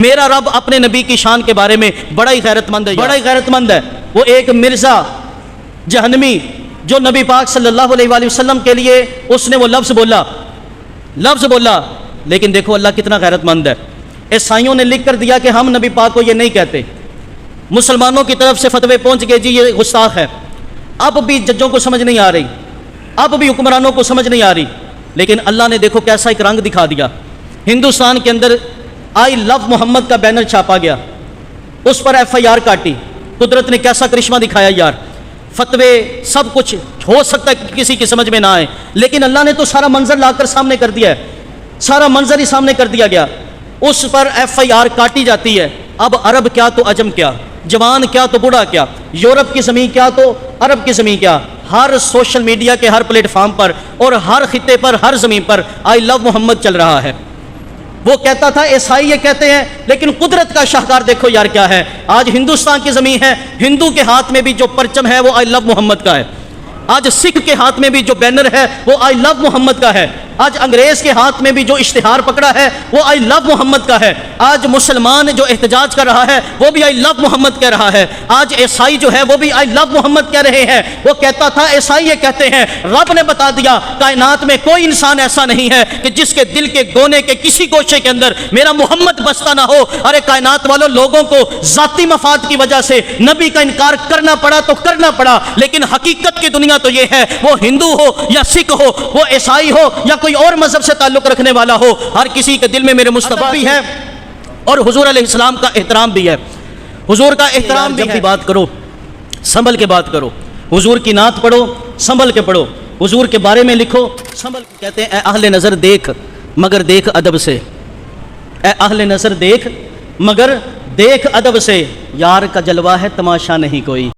میرا رب اپنے نبی کی شان کے بارے میں بڑا ہی غیرت مند ہے، بڑا ہی غیرت مند ہے۔ وہ ایک مرزا جہنمی جو نبی پاک صلی اللہ علیہ وآلہ وسلم کے لیے اس نے وہ لفظ بولا، لیکن دیکھو اللہ کتنا غیرت مند ہے۔ عیسائیوں نے لکھ کر دیا کہ ہم نبی پاک کو یہ نہیں کہتے، مسلمانوں کی طرف سے فتوے پہنچ گئے جی یہ گستاخ ہے۔ اب بھی ججوں کو سمجھ نہیں آ رہی، اب بھی حکمرانوں کو سمجھ نہیں آ رہی، لیکن اللہ نے دیکھو کیسا ایک رنگ دکھا دیا۔ ہندوستان کے اندر آئی لو محمد کا بینر چھاپا گیا، اس پر FIR کاٹی۔ قدرت نے کیسا کرشمہ دکھایا یار، فتوے سب کچھ ہو سکتا ہے کہ کسی کی سمجھ میں نہ آئے، لیکن اللہ نے تو سارا منظر لا کر سامنے کر دیا ہے، سارا منظر ہی سامنے کر دیا گیا۔ اس پر FIR کاٹی جاتی ہے۔ اب عرب کیا تو عجم کیا، جوان کیا تو بوڑھا کیا، یورپ کی زمین کیا تو عرب کی زمین کیا، ہر سوشل میڈیا کے ہر پلیٹ فارم پر اور ہر خطے پر ہر زمین پر آئی لو محمد چل رہا ہے۔ وہ کہتا تھا عیسائی یہ کہتے ہیں، لیکن قدرت کا شاہکار دیکھو یار کیا ہے۔ آج ہندوستان کی زمین ہے، ہندو کے ہاتھ میں بھی جو پرچم ہے وہ آئی لو محمد کا ہے۔ آج سکھ کے ہاتھ میں بھی جو بینر ہے وہ آئی لو محمد کا ہے۔ آج انگریز کے ہاتھ میں بھی جو اشتہار پکڑا ہے وہ آئی لو محمد کا ہے۔ آج مسلمان جو احتجاج کر رہا ہے وہ بھی آئی لو محمد کہہ رہا ہے۔ آج عیسائی جو ہے وہ بھی آئی لو محمد کہہ رہے ہیں۔ وہ کہتا تھا عیسائی یہ کہتے ہیں، رب نے بتا دیا کائنات میں کوئی انسان ایسا نہیں ہے کہ جس کے دل کے کونے کے کسی گوشے کے اندر میرا محمد بستا نہ ہو۔ ارے کائنات والوں، لوگوں کو ذاتی مفاد کی وجہ سے نبی کا انکار کرنا پڑا تو کرنا پڑا، لیکن حقیقت کی دنیا تو یہ ہے، وہ ہندو ہو یا سکھ ہو، وہ عیسائی ہو یا کوئی اور مذہب سے تعلق رکھنے والا ہو، ہر کسی کے دل میں میرے مصطفیٰ بھی ہے اور حضور علیہ السلام کا احترام بھی ہے۔ حضور کا احترام بھی ہے۔ جب بھی بات کرو سنبھل کے بات کرو، حضور کی نعت پڑھو سنبھل کے پڑھو، حضور کے بارے میں لکھو سنبھل کے۔ کہتے ہیں اے اہل نظر دیکھ مگر دیکھ ادب سے، اے اہل نظر دیکھ مگر دیکھ ادب سے، یار کا جلوہ ہے تماشا نہیں کوئی۔